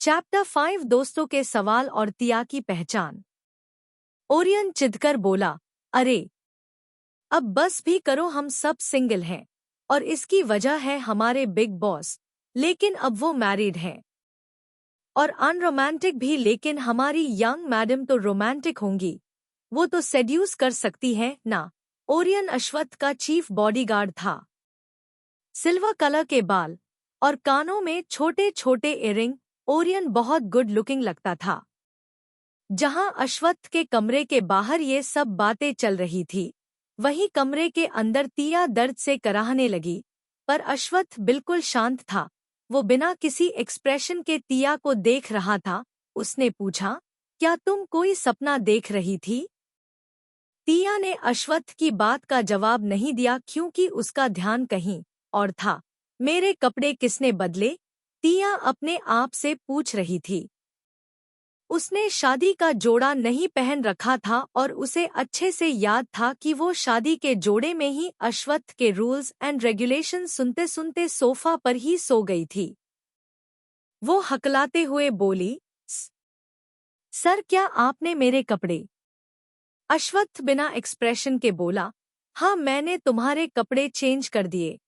Chapter 5 दोस्तों के सवाल और तिया की पहचान। ओरियन चिढ़कर बोला, अरे अब बस भी करो, हम सब सिंगल हैं और इसकी वजह है हमारे बिग बॉस। लेकिन अब वो मैरिड हैं और अनरोमांटिक भी, लेकिन हमारी यंग मैडम तो रोमांटिक होंगी, वो तो सेड्यूस कर सकती है ना। ओरियन अश्वत्थ का चीफ बॉडीगार्ड था। सिल्वर कलर के बाल और कानों में छोटे छोटे इयरिंग। ओरियन बहुत गुड लुकिंग लगता था। जहां अश्वत्थ के कमरे के बाहर ये सब बातें चल रही थी, वहीं कमरे के अंदर तिया दर्द से कराहने लगी। पर अश्वत्थ बिल्कुल शांत था। वो बिना किसी एक्सप्रेशन के तिया को देख रहा था। उसने पूछा, क्या तुम कोई सपना देख रही थी? तिया ने अश्वत्थ की बात का जवाब नहीं दिया क्योंकि उसका ध्यान कहीं और था। मेरे कपड़े किसने बदले? तिया अपने आप से पूछ रही थी। उसने शादी का जोड़ा नहीं पहन रखा था और उसे अच्छे से याद था कि वो शादी के जोड़े में ही अश्वत्थ के रूल्स एंड रेगुलेशन सुनते सुनते सोफा पर ही सो गई थी। वो हकलाते हुए बोली, सर क्या आपने मेरे कपड़े? अश्वत्थ बिना एक्सप्रेशन के बोला, हाँ मैंने तुम्हारे कपड़े चेंज कर दिए।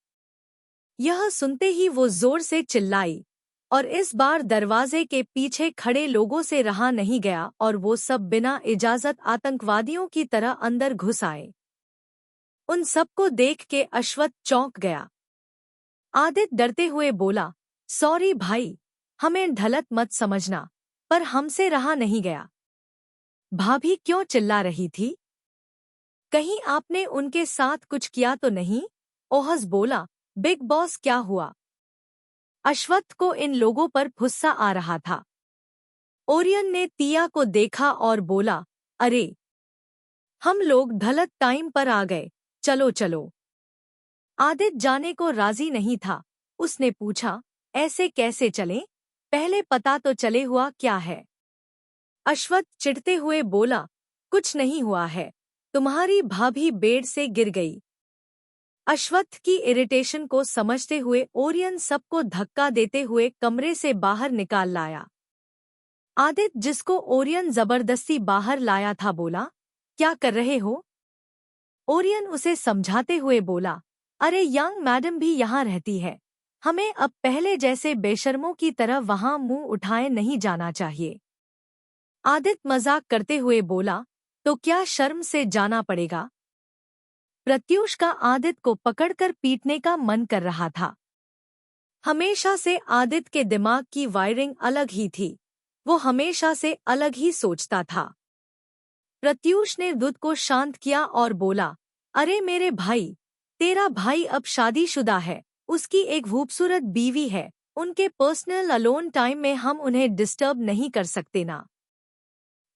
यह सुनते ही वो जोर से चिल्लाई और इस बार दरवाजे के पीछे खड़े लोगों से रहा नहीं गया और वो सब बिना इजाजत आतंकवादियों की तरह अंदर घुस आए। उन सबको देख के अश्वत्थ चौंक गया। आदित्य डरते हुए बोला, सॉरी भाई, हमें ढलत मत समझना, पर हमसे रहा नहीं गया। भाभी क्यों चिल्ला रही थी? कहीं आपने उनके साथ कुछ किया तो नहीं? ओहस बोला, बिग बॉस क्या हुआ? अश्वत्थ को इन लोगों पर गुस्सा आ रहा था। ओरियन ने तिया को देखा और बोला, अरे हम लोग ढलत टाइम पर आ गए, चलो चलो। आदित्य जाने को राजी नहीं था। उसने पूछा, ऐसे कैसे चलें? पहले पता तो चले हुआ क्या है? अश्वत्थ चिढ़ते हुए बोला, कुछ नहीं हुआ है, तुम्हारी भाभी बेड से गिर गई। अश्वत्थ की इरिटेशन को समझते हुए ओरियन सबको धक्का देते हुए कमरे से बाहर निकाल लाया। आदित्य, जिसको ओरियन जबरदस्ती बाहर लाया था, बोला, क्या कर रहे हो? ओरियन उसे समझाते हुए बोला, अरे यंग मैडम भी यहाँ रहती है, हमें अब पहले जैसे बेशर्मों की तरह वहाँ मुंह उठाए नहीं जाना चाहिए। आदित्य मजाक करते हुए बोला, तो क्या शर्म से जाना पड़ेगा? प्रत्यूष का आदित्य को पकड़कर पीटने का मन कर रहा था। हमेशा से आदित्य के दिमाग की वायरिंग अलग ही थी। वो हमेशा से अलग ही सोचता था। प्रत्यूष ने दूध को शांत किया और बोला, अरे मेरे भाई, तेरा भाई अब शादीशुदा है, उसकी एक खूबसूरत बीवी है, उनके पर्सनल अलोन टाइम में हम उन्हें डिस्टर्ब नहीं कर सकते ना।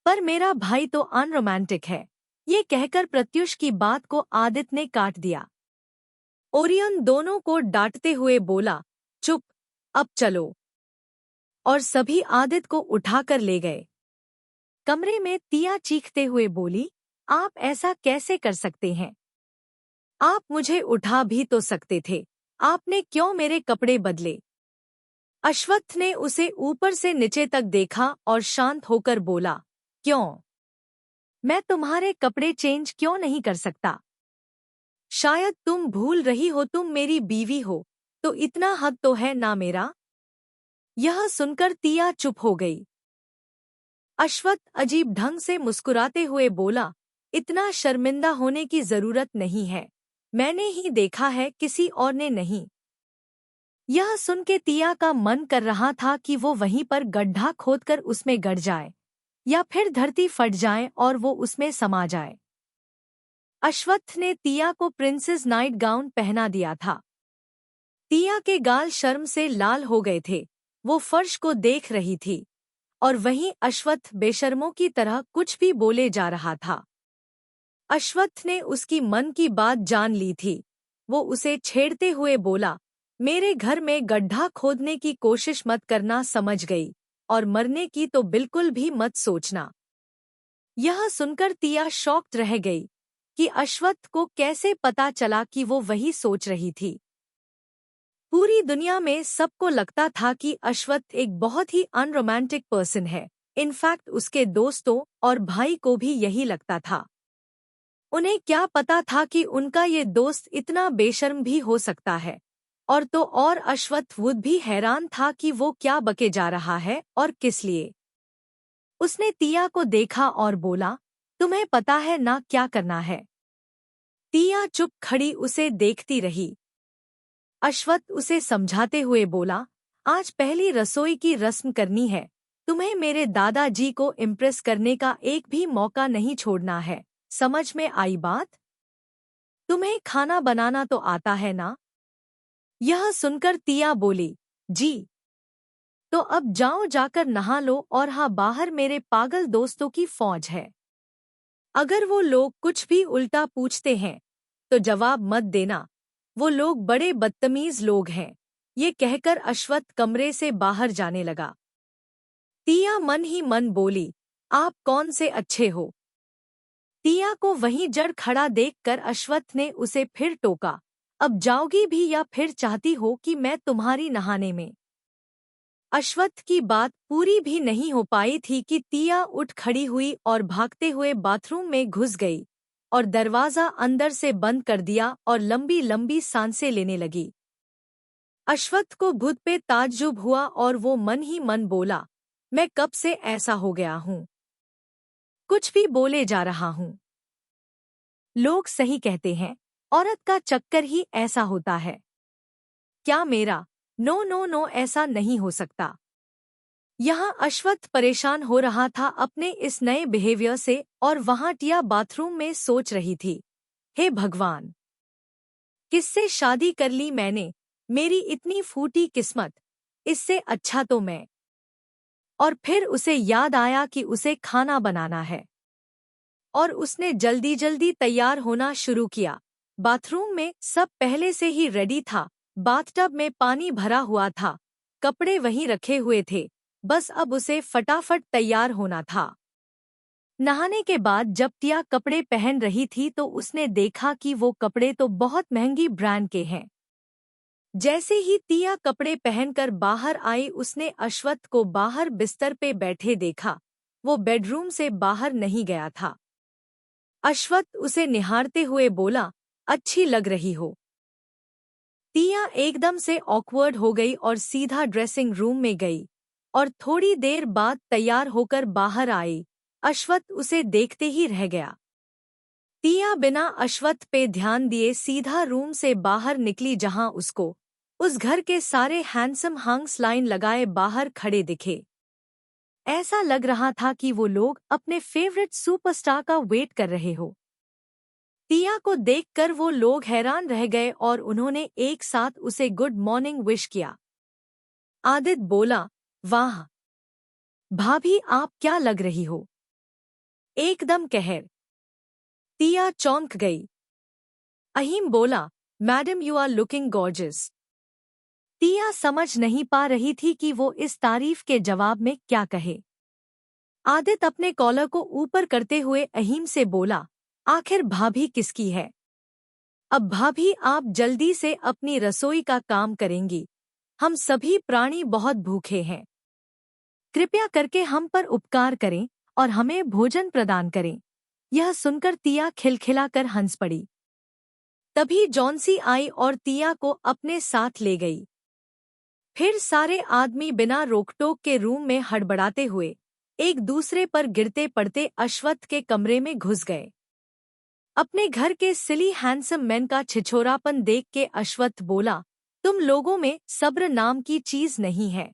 पर मेरा भाई तो अनरोमांटिक है। ये कहकर प्रत्युष की बात को आदित्य ने काट दिया। ओरियन दोनों को डांटते हुए बोला, चुप, अब चलो। और सभी आदित्य को उठाकर ले गए। कमरे में तिया चीखते हुए बोली, आप ऐसा कैसे कर सकते हैं? आप मुझे उठा भी तो सकते थे, आपने क्यों मेरे कपड़े बदले? अश्वत्थ ने उसे ऊपर से नीचे तक देखा और शांत होकर बोला, क्यों? मैं तुम्हारे कपड़े चेंज क्यों नहीं कर सकता? शायद तुम भूल रही हो तुम मेरी बीवी हो, तो इतना हक तो है ना मेरा? यह सुनकर तिया चुप हो गई। अश्वत्थ अजीब ढंग से मुस्कुराते हुए बोला, इतना शर्मिंदा होने की जरूरत नहीं है, मैंने ही देखा है, किसी और ने नहीं। यह सुन के तिया का मन कर रहा था कि वो वहीं पर गड्ढा खोदकर उसमें गड़ जाए या फिर धरती फट जाए और वो उसमें समा जाए। अश्वत्थ ने तिया को प्रिंसेस नाइट गाउन पहना दिया था। तिया के गाल शर्म से लाल हो गए थे। वो फर्श को देख रही थी और वहीं अश्वत्थ बेशर्मों की तरह कुछ भी बोले जा रहा था। अश्वत्थ ने उसकी मन की बात जान ली थी। वो उसे छेड़ते हुए बोला, मेरे घर में गड्ढा खोदने की कोशिश मत करना, समझ गई? और मरने की तो बिल्कुल भी मत सोचना। यह सुनकर तिया शॉक्ड रह गई कि अश्वत्थ को कैसे पता चला कि वो वही सोच रही थी। पूरी दुनिया में सबको लगता था कि अश्वत्थ एक बहुत ही अनरोमांटिक पर्सन है। इनफैक्ट उसके दोस्तों और भाई को भी यही लगता था। उन्हें क्या पता था कि उनका ये दोस्त इतना बेशर्म भी हो सकता है। और तो और अश्वत्थ वुड भी हैरान था कि वो क्या बके जा रहा है और किस लिए। उसने तिया को देखा और बोला, तुम्हें पता है ना क्या करना है? तिया चुप खड़ी उसे देखती रही। अश्वत्थ उसे समझाते हुए बोला, आज पहली रसोई की रस्म करनी है। तुम्हें मेरे दादाजी को इम्प्रेस करने का एक भी मौका नहीं छोड़ना है। समझ में आई बात? तुम्हें खाना बनाना तो आता है ना? यह सुनकर तिया बोली, जी। तो अब जाओ जाकर नहा लो और हाँ, बाहर मेरे पागल दोस्तों की फौज है। अगर वो लोग कुछ भी उल्टा पूछते हैं तो जवाब मत देना। वो लोग बड़े बदतमीज लोग हैं। ये कहकर अश्वत्थ कमरे से बाहर जाने लगा। तिया मन ही मन बोली, आप कौन से अच्छे हो? तिया को वहीं जड़ खड़ा देखकर अश्वत्थ ने उसे फिर टोका, अब जाओगी भी या फिर चाहती हो कि मैं तुम्हारी नहाने में? अश्वत्थ की बात पूरी भी नहीं हो पाई थी कि तिया उठ खड़ी हुई और भागते हुए बाथरूम में घुस गई और दरवाजा अंदर से बंद कर दिया और लंबी लंबी सांसें लेने लगी। अश्वत्थ को खुद पे ताज्जुब हुआ और वो मन ही मन बोला, मैं कब से ऐसा हो गया हूँ? कुछ भी बोले जा रहा हूँ। लोग सही कहते हैं, औरत का चक्कर ही ऐसा होता है। क्या मेरा? नो नो नो, ऐसा नहीं हो सकता। यहाँ अश्वत्थ परेशान हो रहा था अपने इस नए बिहेवियर से और वहाँ टिया बाथरूम में सोच रही थी, हे भगवान, किससे शादी कर ली मैंने? मेरी इतनी फूटी किस्मत। इससे अच्छा तो मैं। और फिर उसे याद आया कि उसे खाना बनाना है और उसने जल्दी जल्दी तैयार होना शुरू किया। बाथरूम में सब पहले से ही रेडी था। बाथटब में पानी भरा हुआ था, कपड़े वहीं रखे हुए थे, बस अब उसे फटाफट तैयार होना था। नहाने के बाद जब टिया कपड़े पहन रही थी तो उसने देखा कि वो कपड़े तो बहुत महंगी ब्रांड के हैं। जैसे ही टिया कपड़े पहनकर बाहर आई उसने अश्वत्थ को बाहर बिस्तर पे बैठे देखा। वो बेडरूम से बाहर नहीं गया था। अश्वत्थ उसे निहारते हुए बोला, अच्छी लग रही हो। टिया एकदम से ऑकवर्ड हो गई और सीधा ड्रेसिंग रूम में गई और थोड़ी देर बाद तैयार होकर बाहर आई। अश्वत्थ उसे देखते ही रह गया। टिया बिना अश्वत्थ पे ध्यान दिए सीधा रूम से बाहर निकली जहां उसको उस घर के सारे हैंडसम हंग्स लाइन लगाए बाहर खड़े दिखे। ऐसा लग रहा था कि वो लोग अपने फेवरेट सुपरस्टार का वेट कर रहे हो। टिया को देखकर वो लोग हैरान रह गए और उन्होंने एक साथ उसे गुड मॉर्निंग विश किया। आदित्य बोला, वाह भाभी, आप क्या लग रही हो, एकदम कहर। टिया चौंक गई। अहीम बोला, madam you are looking gorgeous. Tia समझ नहीं पा रही थी कि वो इस तारीफ के जवाब में क्या कहे। आदित्य अपने कॉलर को ऊपर करते हुए अहीम से बोला, आखिर भाभी किसकी है? अब भाभी आप जल्दी से अपनी रसोई का काम करेंगी। हम सभी प्राणी बहुत भूखे हैं। कृपया करके हम पर उपकार करें और हमें भोजन प्रदान करें। यह सुनकर टिया खिलखिलाकर हंस पड़ी। तभी जॉन्सी आई और टिया को अपने साथ ले गई। फिर सारे आदमी बिना रोकटोक के रूम में हड़बड़ाते हुए एक दूसरे पर गिरते पड़ते अश्वत्थ के कमरे में घुस गए। अपने घर के सिली हैंडसम मैन का छिछोरापन देख के अश्वत्थ बोला, तुम लोगों में सब्र नाम की चीज नहीं है।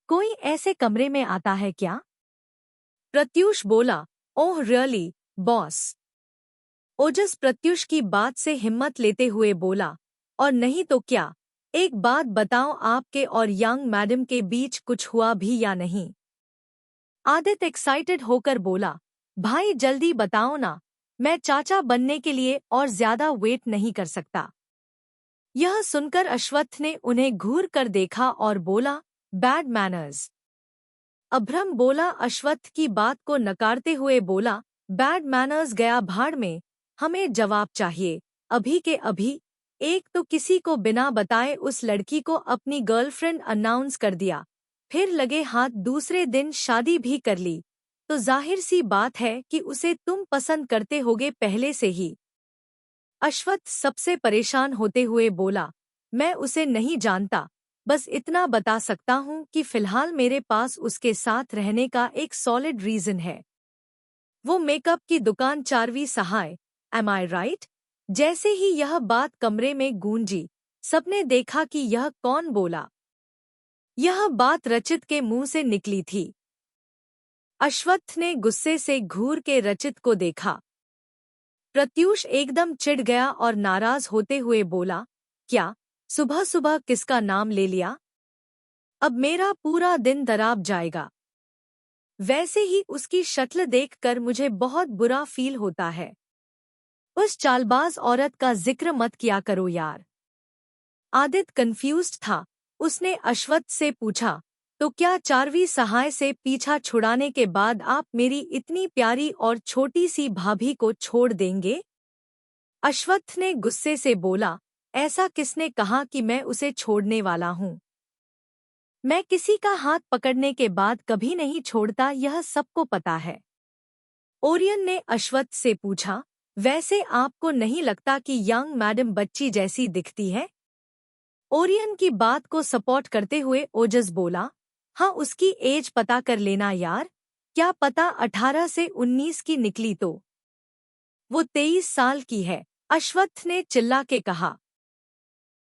कोई ऐसे कमरे में आता है क्या? प्रत्यूष बोला, ओह रियली बॉस। ओजस प्रत्युष की बात से हिम्मत लेते हुए बोला, और नहीं तो क्या, एक बात बताओ, आपके और यंग मैडम के बीच कुछ हुआ भी या नहीं? आदित्य एक्साइटेड होकर बोला, भाई जल्दी बताओ ना, मैं चाचा बनने के लिए और ज्यादा वेट नहीं कर सकता। यह सुनकर अश्वत्थ ने उन्हें घूर कर देखा और बोला, बैड मैनर्स। अभ्रम बोला, अश्वत्थ की बात को नकारते हुए बोला, बैड मैनर्स गया भाड़ में, हमें जवाब चाहिए, अभी के अभी। एक तो किसी को बिना बताए उस लड़की को अपनी गर्लफ्रेंड अनाउंस कर दिया, फिर लगे हाथ दूसरे दिन शादी भी कर ली, तो जाहिर सी बात है कि उसे तुम पसंद करते होगे पहले से ही। अश्वत्थ सबसे परेशान होते हुए बोला, मैं उसे नहीं जानता, बस इतना बता सकता हूँ कि फिलहाल मेरे पास उसके साथ रहने का एक सॉलिड रीजन है। वो मेकअप की दुकान चारवी सहाय, एम आई राइट? जैसे ही यह बात कमरे में गूंजी, सबने देखा कि यह कौन बोला। यह बात रचित के मुंह से निकली थी। अश्वत्थ ने गुस्से से घूर के रचित को देखा। प्रत्यूष एकदम चिढ़ गया और नाराज होते हुए बोला, क्या सुबह सुबह किसका नाम ले लिया? अब मेरा पूरा दिन दराब जाएगा। वैसे ही उसकी शक्ल देखकर मुझे बहुत बुरा फील होता है। उस चालबाज औरत का जिक्र मत किया करो यार। आदित्य कंफ्यूज्ड था। उसने अश्वत्थ से पूछा, तो क्या चारवी सहाय से पीछा छुड़ाने के बाद आप मेरी इतनी प्यारी और छोटी सी भाभी को छोड़ देंगे? अश्वत्थ ने गुस्से से बोला, ऐसा किसने कहा कि मैं उसे छोड़ने वाला हूँ? मैं किसी का हाथ पकड़ने के बाद कभी नहीं छोड़ता, यह सबको पता है। ओरियन ने अश्वत्थ से पूछा, वैसे आपको नहीं लगता कि यंग मैडम बच्ची जैसी दिखती है? ओरियन की बात को सपोर्ट करते हुए ओजस बोला, हाँ उसकी एज पता कर लेना यार, क्या पता 18 से 19 की निकली तो। वो 23 साल की है, अश्वत्थ ने चिल्ला के कहा।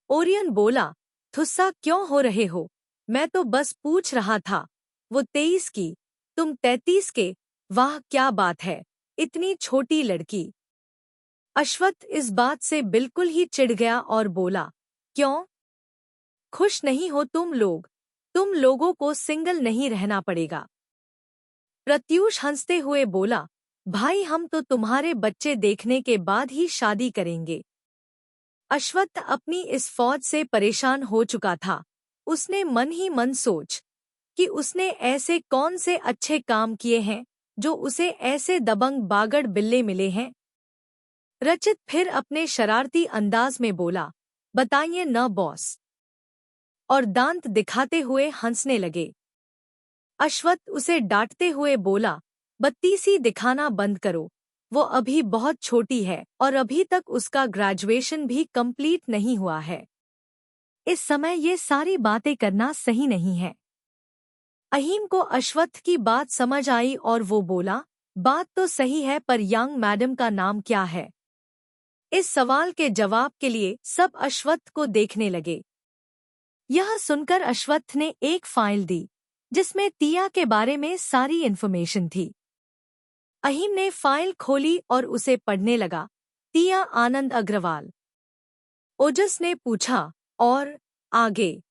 ओरियन बोला, थुस्सा क्यों हो रहे हो? मैं तो बस पूछ रहा था। वो 23 की, तुम 33 के, वाह क्या बात है, इतनी छोटी लड़की। अश्वत्थ इस बात से बिल्कुल ही चिढ़ गया और बोला, क्यों? खुश नहीं हो तुम लोग? तुम लोगों को सिंगल नहीं रहना पड़ेगा। प्रत्यूष हंसते हुए बोला, भाई हम तो तुम्हारे बच्चे देखने के बाद ही शादी करेंगे। अश्वत्थ अपनी इस फौज से परेशान हो चुका था। उसने मन ही मन सोच कि उसने ऐसे कौन से अच्छे काम किए हैं जो उसे ऐसे दबंग बागड़ बिल्ले मिले हैं। रचित फिर अपने शरारती अंदाज में बोला, बताइए न बॉस, और दांत दिखाते हुए हंसने लगे। अश्वत्थ उसे डांटते हुए बोला, बत्तीसी दिखाना बंद करो, वो अभी बहुत छोटी है और अभी तक उसका ग्रेजुएशन भी कंप्लीट नहीं हुआ है। इस समय ये सारी बातें करना सही नहीं है। अहीम को अश्वत्थ की बात समझ आई और वो बोला, बात तो सही है पर यंग मैडम का नाम क्या है? इस सवाल के जवाब के लिए सब अश्वत्थ को देखने लगे। यह सुनकर अश्वत्थ ने एक फाइल दी जिसमें तिया के बारे में सारी इन्फॉर्मेशन थी। अहीम ने फाइल खोली और उसे पढ़ने लगा, तिया आनंद अग्रवाल। ओजस ने पूछा, और आगे?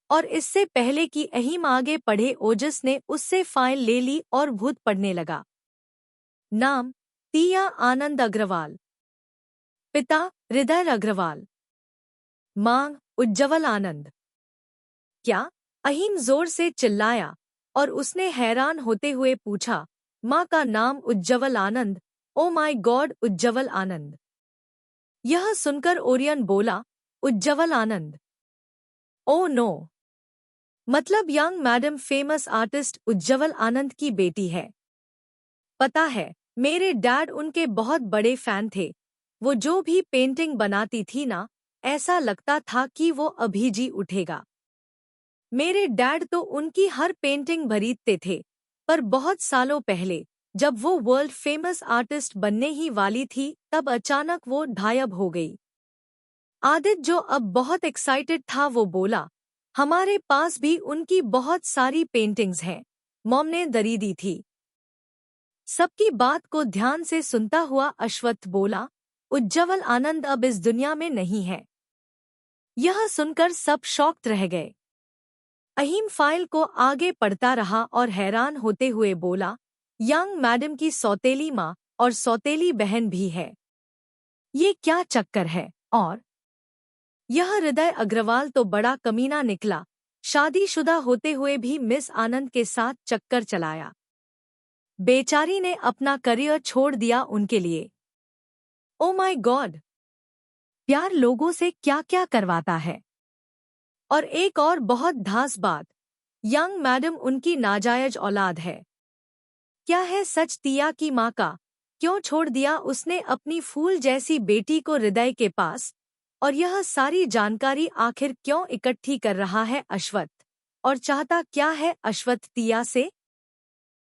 और इससे पहले कि अहीम आगे पढ़े ओजस ने उससे फाइल ले ली और भूत पढ़ने लगा। नाम, तिया आनंद अग्रवाल। पिता, हृदय अग्रवाल। मांग, उज्जवल आनंद। क्या? अहीम जोर से चिल्लाया और उसने हैरान होते हुए पूछा, माँ का नाम उज्जवल आनंद? ओ माय गॉड, उज्जवल आनंद। यह सुनकर ओरियन बोला, उज्जवल आनंद? ओ नो, मतलब यंग मैडम फेमस आर्टिस्ट उज्जवल आनंद की बेटी है। पता है, मेरे डैड उनके बहुत बड़े फैन थे। वो जो भी पेंटिंग बनाती थी ना, ऐसा लगता था कि वो अभी जी उठेगा। मेरे डैड तो उनकी हर पेंटिंग खरीदते थे, पर बहुत सालों पहले जब वो वर्ल्ड फेमस आर्टिस्ट बनने ही वाली थी तब अचानक वो गायब हो गई। आदित्य जो अब बहुत एक्साइटेड था वो बोला, हमारे पास भी उनकी बहुत सारी पेंटिंग्स हैं, मॉम ने खरीदी थी। सबकी बात को ध्यान से सुनता हुआ अश्वत्थ बोला, उज्जवल आनंद अब इस दुनिया में नहीं है। यह सुनकर सब शॉक्ड रह गए। अहीम फाइल को आगे पढ़ता रहा और हैरान होते हुए बोला, यंग मैडम की सौतेली माँ और सौतेली बहन भी है। ये क्या चक्कर है? और यह हृदय अग्रवाल तो बड़ा कमीना निकला, शादीशुदा होते हुए भी मिस आनंद के साथ चक्कर चलाया। बेचारी ने अपना करियर छोड़ दिया उनके लिए। Oh my God! प्यार लोगों से क्या क्या करवाता है। और एक और बहुत धांस बात, यंग मैडम उनकी नाजायज औलाद है। क्या है सच तिया की माँ का? क्यों छोड़ दिया उसने अपनी फूल जैसी बेटी को हृदय के पास? और यह सारी जानकारी आखिर क्यों इकट्ठी कर रहा है अश्वत्थ? और चाहता क्या है अश्वत्थ तिया से?